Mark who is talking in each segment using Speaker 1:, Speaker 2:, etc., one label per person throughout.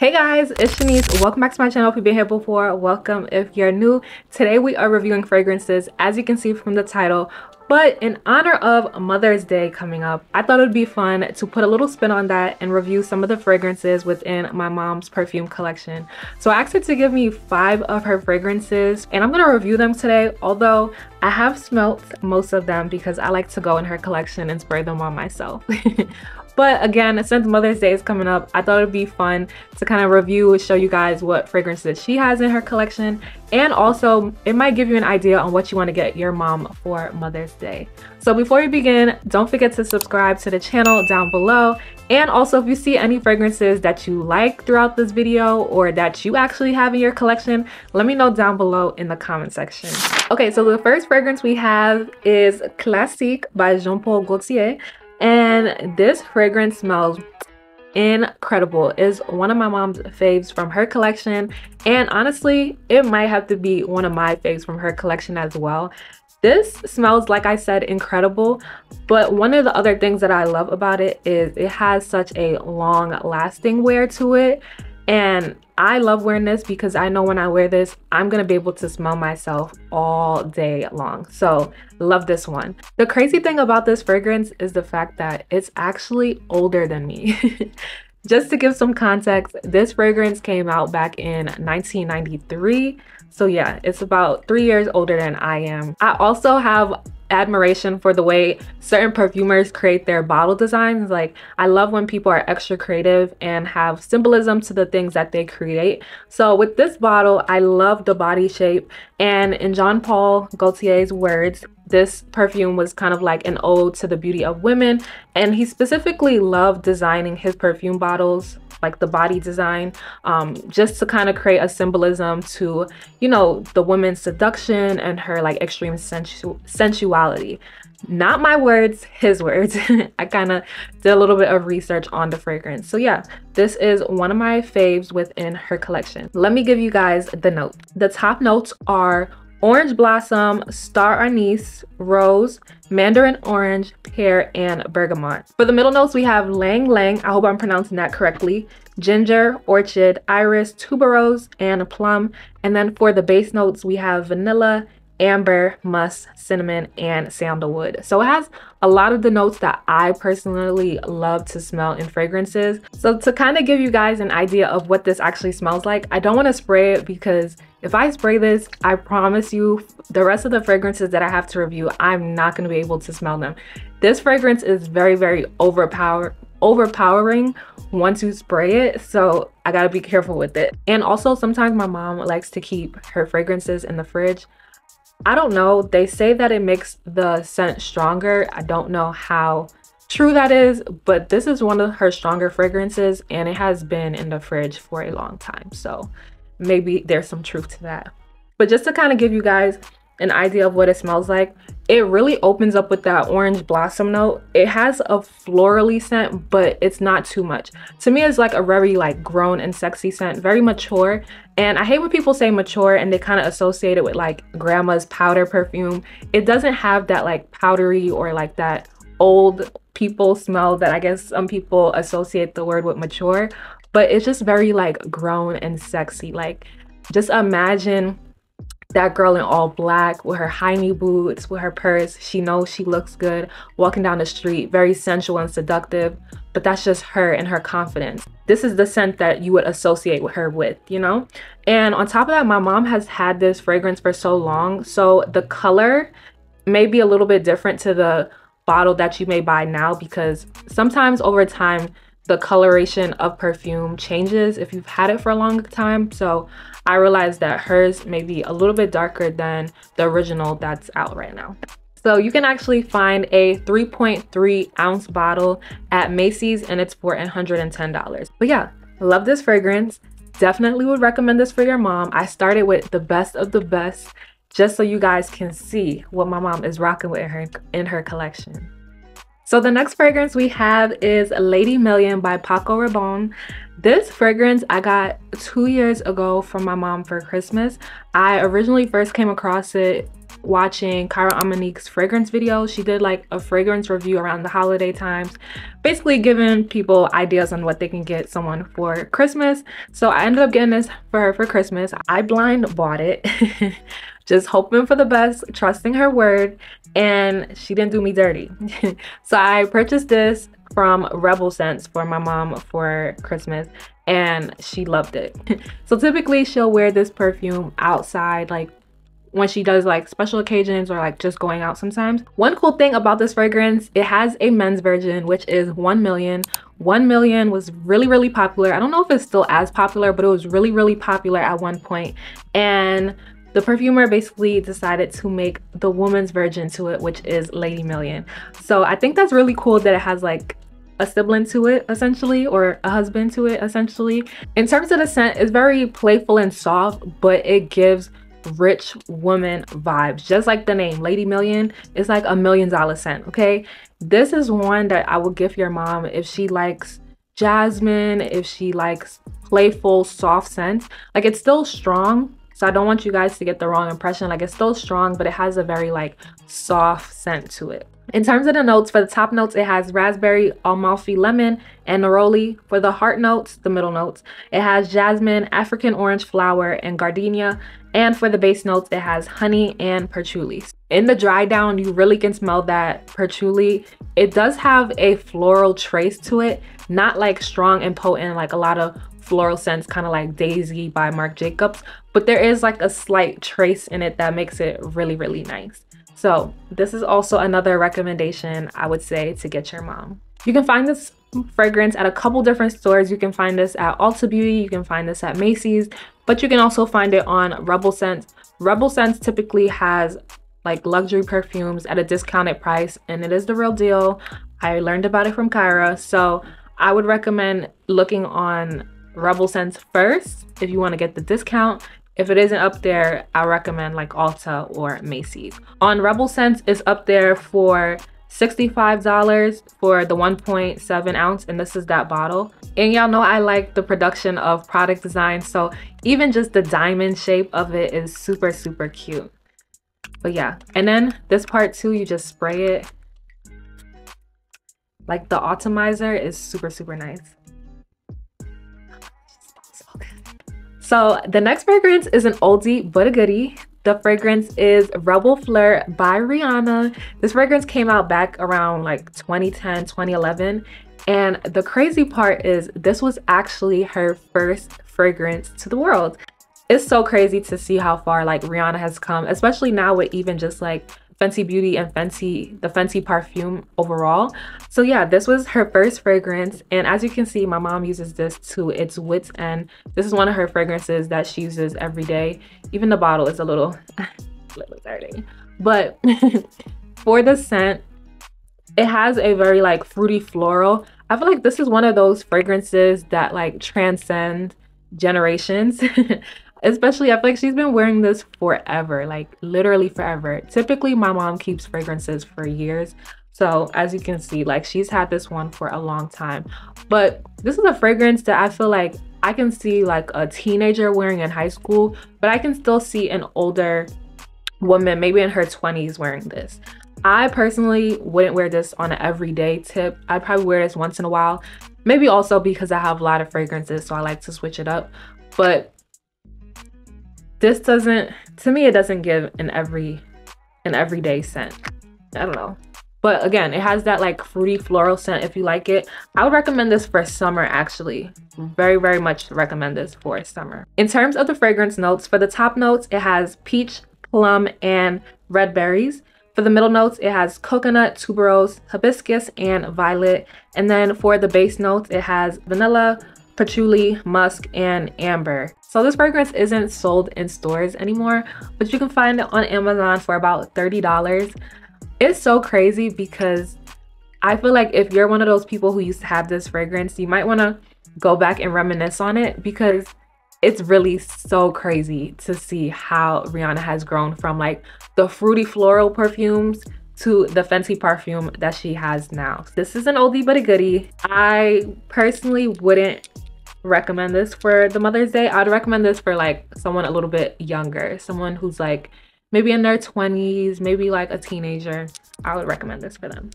Speaker 1: Hey guys, it's Shanice. Welcome back to my channel. If you've been here before, welcome if you're new. Today we are reviewing fragrances, as you can see from the title. But in honor of Mother's Day coming up, I thought it would be fun to put a little spin on that and review some of the fragrances within my mom's perfume collection. So I asked her to give me 5 of her fragrances and I'm going to review them today, although I have smelt most of them because I like to go in her collection and spray them on myself. But again, since Mother's Day is coming up, I thought it'd be fun to kind of review and show you guys what fragrances she has in her collection. And also, it might give you an idea on what you want to get your mom for Mother's Day. So before we begin, don't forget to subscribe to the channel down below. And also, if you see any fragrances that you like throughout this video or that you actually have in your collection, let me know down below in the comment section. Okay, so the first fragrance we have is Classique by Jean Paul Gaultier. And this fragrance smells incredible. It's one of my mom's faves from her collection, and honestly it might have to be one of my faves from her collection as well. This smells, like I said, incredible, but one of the other things that I love about it is it has such a long lasting wear to it. And I love wearing this because I know when I wear this, I'm going to be able to smell myself all day long. So love this one. The crazy thing about this fragrance is the fact that it's actually older than me. Just to give some context, this fragrance came out back in 1993. So yeah, it's about 3 years older than I am. I also have admiration for the way certain perfumers create their bottle designs. Like, I love when people are extra creative and have symbolism to the things that they create. So with this bottle, I love the body shape, and in Jean Paul Gaultier's words, this perfume was kind of like an ode to the beauty of women, and he specifically loved designing his perfume bottles, like the body design, just to kind of create a symbolism to, you know, the woman's seduction and her like extreme sensuality. Not my words, his words. I kind of did a little bit of research on the fragrance. So yeah, this is one of my faves within her collection. Let me give you guys the notes. The top notes are orange blossom, star anise, rose, mandarin orange, pear, and bergamot. For the middle notes, we have lang lang, I hope I'm pronouncing that correctly, ginger, orchid, iris, tuberose, and plum. And then for the base notes, we have vanilla, amber, musk, cinnamon, and sandalwood. So it has a lot of the notes that I personally love to smell in fragrances. So to kind of give you guys an idea of what this actually smells like, I don't want to spray it because if I spray this, I promise you the rest of the fragrances that I have to review, I'm not going to be able to smell them. This fragrance is very, very overpowering once you spray it, so I gotta be careful with it. And also, sometimes my mom likes to keep her fragrances in the fridge. I don't know, they say that it makes the scent stronger. I don't know how true that is, but this is one of her stronger fragrances and it has been in the fridge for a long time, so maybe there's some truth to that. But just to kind of give you guys an idea of what it smells like, it really opens up with that orange blossom note. It has a florally scent, but it's not too much. To me, it's like a very like grown and sexy scent, very mature. And I hate when people say mature and they kind of associate it with like grandma's powder perfume. It doesn't have that like powdery or like that old people smell that I guess some people associate the word with mature, but it's just very like grown and sexy. Like, just imagine that girl in all black with her high knee boots, with her purse. She knows she looks good, walking down the street, very sensual and seductive, but that's just her and her confidence. This is the scent that you would associate with her with, you know? And on top of that, my mom has had this fragrance for so long, so the color may be a little bit different to the bottle that you may buy now, because sometimes over time, the coloration of perfume changes if you've had it for a long time. So I realized that hers may be a little bit darker than the original that's out right now. So you can actually find a 3.3 ounce bottle at Macy's and it's for $110. But yeah, love this fragrance. Definitely would recommend this for your mom. I started with the best of the best just so you guys can see what my mom is rocking with in her collection. So the next fragrance we have is Lady Million by Paco Rabanne. This fragrance I got 2 years ago from my mom for Christmas. I originally first came across it watching Cara Amanique's fragrance video. She did like a fragrance review around the holiday times, basically giving people ideas on what they can get someone for Christmas. So I ended up getting this for her for Christmas. I blind bought it, just hoping for the best, trusting her word, and she didn't do me dirty. So I purchased this from Rebel Scents for my mom for Christmas, and she loved it. So typically she'll wear this perfume outside, like when she does like special occasions or like just going out sometimes. One cool thing about this fragrance, it has a men's version, which is 1 million. 1 million was really popular. I don't know if it's still as popular, but it was really popular at one point. And the perfumer basically decided to make the woman's version to it, which is Lady Million. So I think that's really cool that it has like a sibling to it essentially, or a husband to it essentially. In terms of the scent, it's very playful and soft, but it gives rich woman vibes, just like the name Lady Million. It's like $1 million scent. Okay, this is one that I would give your mom if she likes jasmine, if she likes playful soft scents. Like, it's still strong, so I don't want you guys to get the wrong impression. Like, it's still strong, but it has a very like soft scent to it. In terms of the notes, for the top notes, it has raspberry, amalfi lemon, and neroli. For the heart notes, the middle notes, it has jasmine, African orange flower, and gardenia. And for the base notes, it has honey and patchouli. In the dry down, you really can smell that patchouli. It does have a floral trace to it, not like strong and potent like a lot of floral scents, kind of like Daisy by Marc Jacobs, but there is like a slight trace in it that makes it really nice. So this is also another recommendation I would say to get your mom. You can find this fragrance at a couple different stores. You can find this at Ulta Beauty, you can find this at Macy's, but you can also find it on Rebel Scents. Rebel Scents typically has like luxury perfumes at a discounted price, and it is the real deal. I learned about it from Kyra, so I would recommend looking on Rebel Scents first if you want to get the discount. If it isn't up there, I recommend like Ulta or Macy's. On Rebel Scents, it's up there for $65 for the 1.7 ounce, and this is that bottle. And y'all know I like the production of product design, so even just the diamond shape of it is super cute. But yeah, and then this part too, you just spray it. Like the atomizer is super nice. So the next fragrance is an oldie but a goodie. The fragrance is Reb'l Fleur by Rihanna. This fragrance came out back around like 2010, 2011. And the crazy part is this was actually her first fragrance to the world. It's so crazy to see how far like Rihanna has come, especially now with even just like Fenty Beauty and the Fenty Perfume overall. So yeah, this was her first fragrance, and as you can see, my mom uses this to its wits end. This is one of her fragrances that she uses every day. Even the bottle is a little dirty, but for the scent, it has a very like fruity floral. I feel like this is one of those fragrances that like transcend generations. Especially, I feel like she's been wearing this forever, like literally forever. Typically, my mom keeps fragrances for years. So as you can see, like she's had this one for a long time. But this is a fragrance that I feel like I can see like a teenager wearing in high school, but I can still see an older woman, maybe in her 20s, wearing this. I personally wouldn't wear this on an everyday tip. I'd probably wear this once in a while. Maybe also because I have a lot of fragrances, so I like to switch it up. But this doesn't, to me, it doesn't give an everyday scent. I don't know. But again, it has that like fruity floral scent if you like it. I would recommend this for summer actually. Very much recommend this for summer. In terms of the fragrance notes, for the top notes, it has peach, plum, and red berries. For the middle notes, it has coconut, tuberose, hibiscus, and violet. And then for the base notes, it has vanilla, patchouli, musk, and amber. So this fragrance isn't sold in stores anymore, but you can find it on Amazon for about $30. It's so crazy because I feel like if you're one of those people who used to have this fragrance, you might want to go back and reminisce on it, because it's really so crazy to see how Rihanna has grown from like the fruity floral perfumes to the Fenty perfume that she has now. This is an oldie but a goodie. I personally wouldn't recommend this for the Mother's Day. I'd recommend this for like someone a little bit younger, someone who's like maybe in their 20s, maybe like a teenager, I would recommend this for them.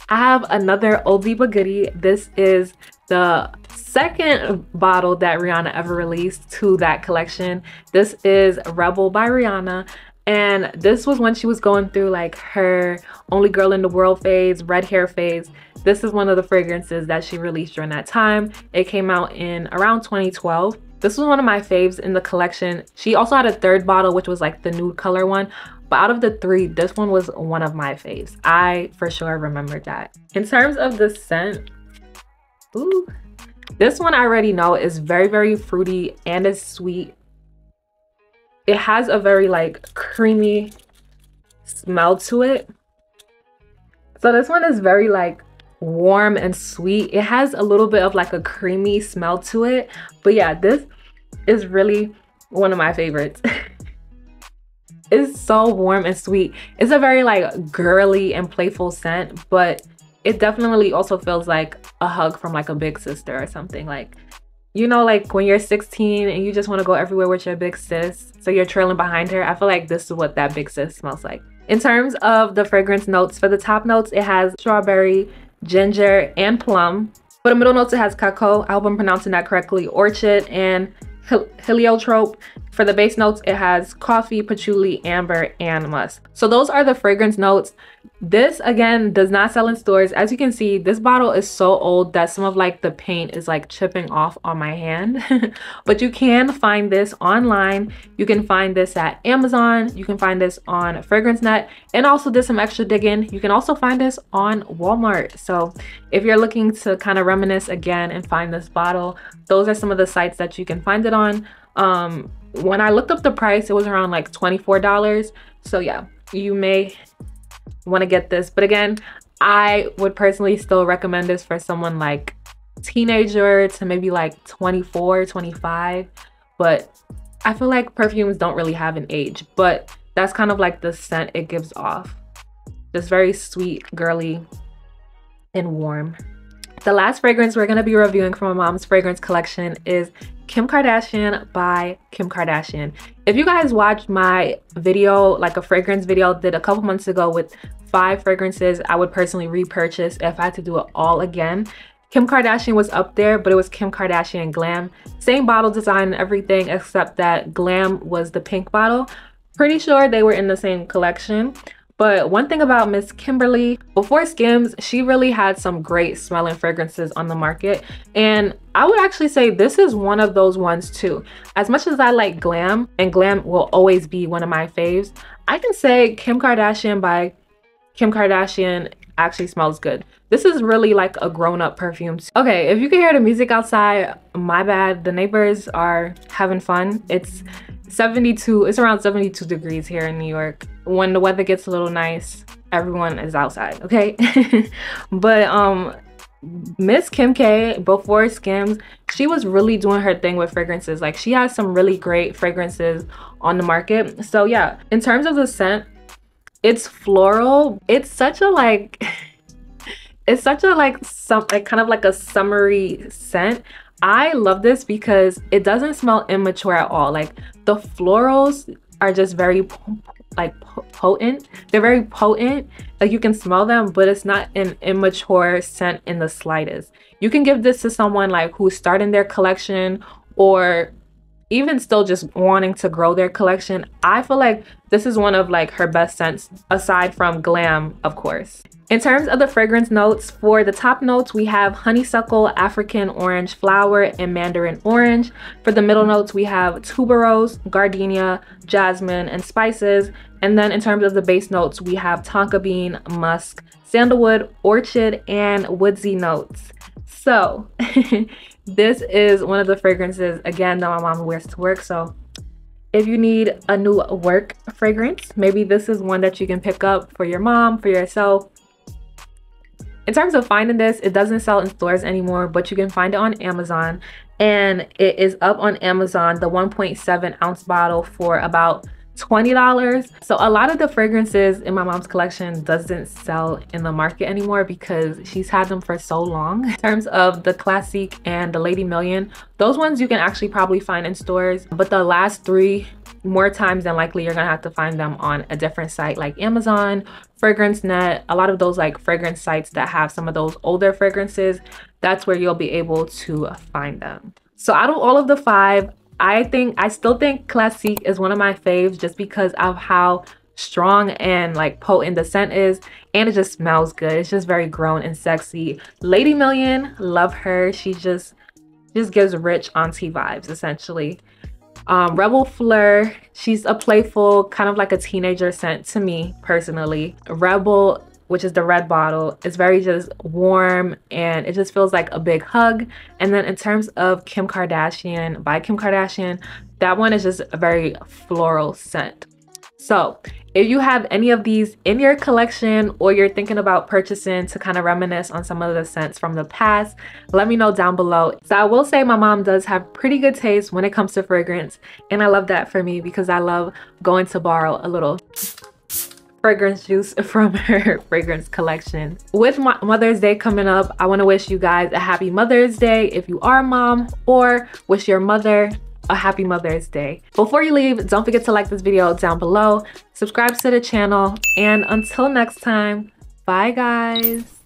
Speaker 1: I have another oldie but goodie. This is the second bottle that Rihanna ever released to that collection. This is Rebel by Rihanna. And this was when she was going through like her only girl in the world phase, red hair phase. This is one of the fragrances that she released during that time. It came out in around 2012. This was one of my faves in the collection. She also had a third bottle, which was like the nude color one. But out of the three, this one was one of my faves. I for sure remembered that. In terms of the scent, ooh, this one I already know is very, very fruity and is sweet. It has a very like creamy smell to it. So this one is very like warm and sweet. It has a little bit of like a creamy smell to it. But yeah, this is really one of my favorites. It's so warm and sweet. It's a very like girly and playful scent, but it definitely also feels like a hug from like a big sister or something. Like, you know, like when you're 16 and you just want to go everywhere with your big sis, so you're trailing behind her. I feel like this is what that big sis smells like. In terms of the fragrance notes, for the top notes, it has strawberry, ginger, and plum. For the middle notes, it has cacao, I hope I'm pronouncing that correctly, orchid, and heliotrope. For the base notes, it has coffee, patchouli, amber, and musk. So those are the fragrance notes. This again does not sell in stores. As you can see, this bottle is so old that some of like the paint is like chipping off on my hand. But you can find this online. You can find this at Amazon. You can find this on FragranceNet, and also did some extra digging. You can also find this on Walmart. So if you're looking to kind of reminisce again and find this bottle, those are some of the sites that you can find it on. When I looked up the price, it was around like $24. So yeah, you may want to get this. But again, I would personally still recommend this for someone like teenager to maybe like 24, 25. But I feel like perfumes don't really have an age, but that's kind of like the scent it gives off. Just very sweet, girly, and warm. The last fragrance we're going to be reviewing from my mom's fragrance collection is Kim Kardashian by Kim Kardashian. If you guys watched my video, like a fragrance video I did a couple months ago with 5 fragrances I would personally repurchase if I had to do it all again, Kim Kardashian was up there, but it was Kim Kardashian Glam. Same bottle design and everything, except that Glam was the pink bottle. Pretty sure they were in the same collection. But one thing about Miss Kimberly, before Skims, she really had some great smelling fragrances on the market. And I would actually say this is one of those ones too. As much as I like Glam, and Glam will always be one of my faves, I can say Kim Kardashian by Kim Kardashian actually smells good. This is really like a grown-up perfume. Okay, if you can hear the music outside, my bad. The neighbors are having fun. It's around 72 degrees here in New York. When the weather gets a little nice, everyone is outside, okay? But Miss Kim K, before Skims, she was really doing her thing with fragrances. Like, she has some really great fragrances on the market. So yeah, in terms of the scent, it's floral. It's such a like it's such a like kind of like a summery scent. I love this because it doesn't smell immature at all. Like, the florals are just very like potent. They're very potent. Like, you can smell them, but it's not an immature scent in the slightest. You can give this to someone like who's starting their collection, or even still just wanting to grow their collection. I feel like this is one of like her best scents, aside from Glam, of course. In terms of the fragrance notes, for the top notes, we have honeysuckle, African orange flower, and mandarin orange. For the middle notes, we have tuberose, gardenia, jasmine, and spices. And then in terms of the base notes, we have tonka bean, musk, sandalwood, orchid, and woodsy notes. So this is one of the fragrances, again, that my mom wears to work. So if you need a new work fragrance, maybe this is one that you can pick up for your mom, for yourself. In terms of finding this, it doesn't sell in stores anymore, but you can find it on Amazon. And it is up on Amazon, the 1.7 ounce bottle, for about $20. So a lot of the fragrances in my mom's collection doesn't sell in the market anymore because she's had them for so long. In terms of the Classique and the Lady Million, those ones you can actually probably find in stores, but the last 3, more times than likely you're gonna have to find them on a different site like Amazon, Fragrance Net, a lot of those like fragrance sites that have some of those older fragrances. That's where you'll be able to find them. So out of all of the 5, I still think Classique is one of my faves just because of how strong and like potent the scent is, and it just smells good. It's just very grown and sexy. Lady Million, love her. She just gives rich auntie vibes essentially. Reb'l Fleur, she's a playful, kind of like a teenager scent to me personally. Rebel, which is the red bottle, is very just warm and it just feels like a big hug. And then in terms of Kim Kardashian, by Kim Kardashian, that one is just a very floral scent. So if you have any of these in your collection or you're thinking about purchasing to kind of reminisce on some of the scents from the past, let me know down below. So I will say my mom does have pretty good taste when it comes to fragrance, and I love that for me because I love going to borrow a little fragrance juice from her fragrance collection. With Mother's Day coming up, I want to wish you guys a happy Mother's Day if you are a mom, or wish your mother a happy Mother's Day. Before you leave, don't forget to like this video down below, subscribe to the channel, and until next time, bye guys.